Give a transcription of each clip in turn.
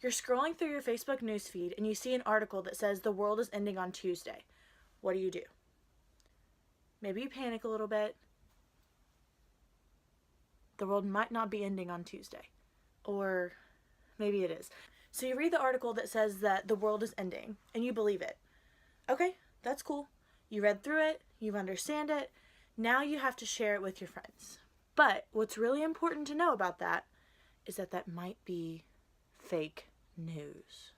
You're scrolling through your Facebook newsfeed and you see an article that says the world is ending on Tuesday. What do? Maybe you panic a little bit. The world might not be ending on Tuesday. Or maybe it is. So you read the article that says that the world is ending and you believe it. Okay, that's cool. You read through it, you understand it. Now you have to share it with your friends. But what's really important to know about that is that that might be fake news.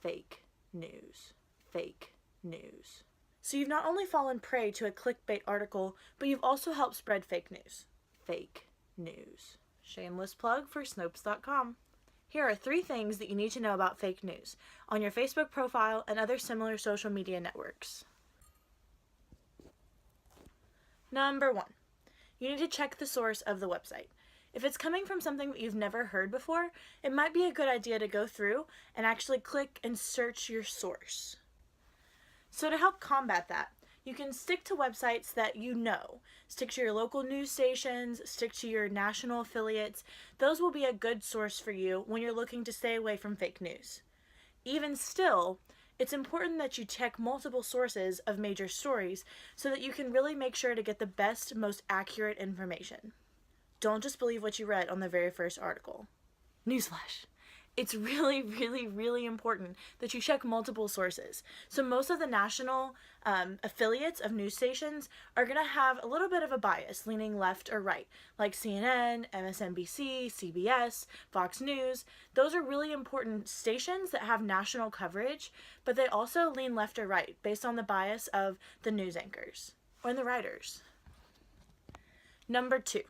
Fake news. Fake news. So you've not only fallen prey to a clickbait article, but you've also helped spread fake news. Fake news. Shameless plug for Snopes.com. Here are 3 things that you need to know about fake news on your Facebook profile and other similar social media networks. Number 1, you need to check the source of the website. If it's coming from something that you've never heard before, it might be a good idea to go through and actually click and search your source. So to help combat that, you can stick to websites that you know. Stick to your local news stations, stick to your national affiliates. Those will be a good source for you when you're looking to stay away from fake news. Even still, it's important that you check multiple sources of major stories so that you can really make sure to get the best, most accurate information. Don't just believe what you read on the very first article. Newsflash. It's really, really, really important that you check multiple sources. So most of the national affiliates of news stations are going to have a little bit of a bias leaning left or right, like CNN, MSNBC, CBS, Fox News. Those are really important stations that have national coverage, but they also lean left or right based on the bias of the news anchors or the writers. Number 2,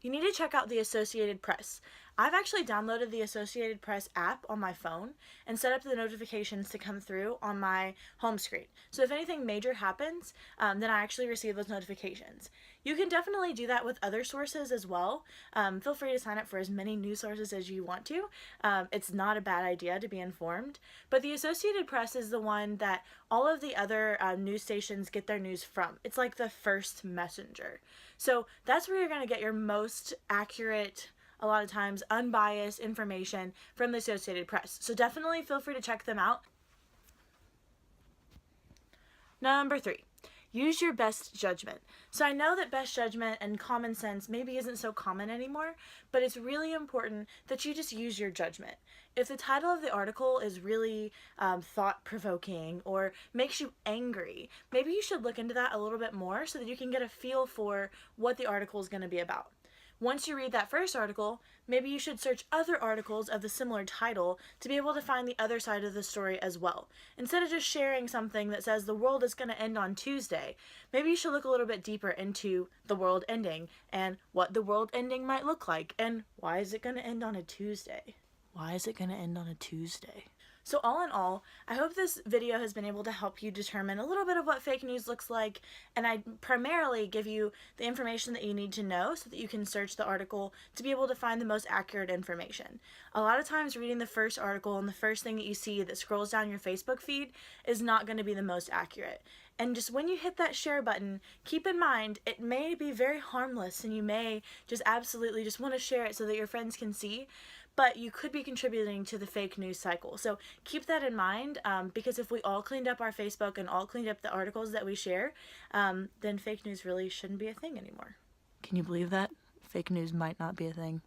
you need to check out the Associated Press. I've actually downloaded the Associated Press app on my phone and set up the notifications to come through on my home screen. So if anything major happens, then I actually receive those notifications. You can definitely do that with other sources as well. Feel free to sign up for as many news sources as you want to. It's not a bad idea to be informed. But the Associated Press is the one that all of the other news stations get their news from. It's like the first messenger. So that's where you're going to get your most accurate, a lot of times unbiased information from the Associated Press. So definitely feel free to check them out. Number 3, use your best judgment. So I know that best judgment and common sense maybe isn't so common anymore, but it's really important that you just use your judgment. If the title of the article is really thought-provoking or makes you angry, maybe you should look into that a little bit more so that you can get a feel for what the article is going to be about. Once you read that first article, maybe you should search other articles of the similar title to be able to find the other side of the story as well. Instead of just sharing something that says the world is going to end on Tuesday, maybe you should look a little bit deeper into the world ending and what the world ending might look like and why is it going to end on a Tuesday? Why is it going to end on a Tuesday? So all in all, I hope this video has been able to help you determine a little bit of what fake news looks like, and I primarily give you the information that you need to know so that you can search the article to be able to find the most accurate information. A lot of times reading the first article and the first thing that you see that scrolls down your Facebook feed is not going to be the most accurate. And just when you hit that share button, keep in mind it may be very harmless and you may just absolutely just want to share it so that your friends can see, but you could be contributing to the fake news cycle. So keep that in mind, because if we all cleaned up our Facebook and all cleaned up the articles that we share, then fake news really shouldn't be a thing anymore. Can you believe that? Fake news might not be a thing.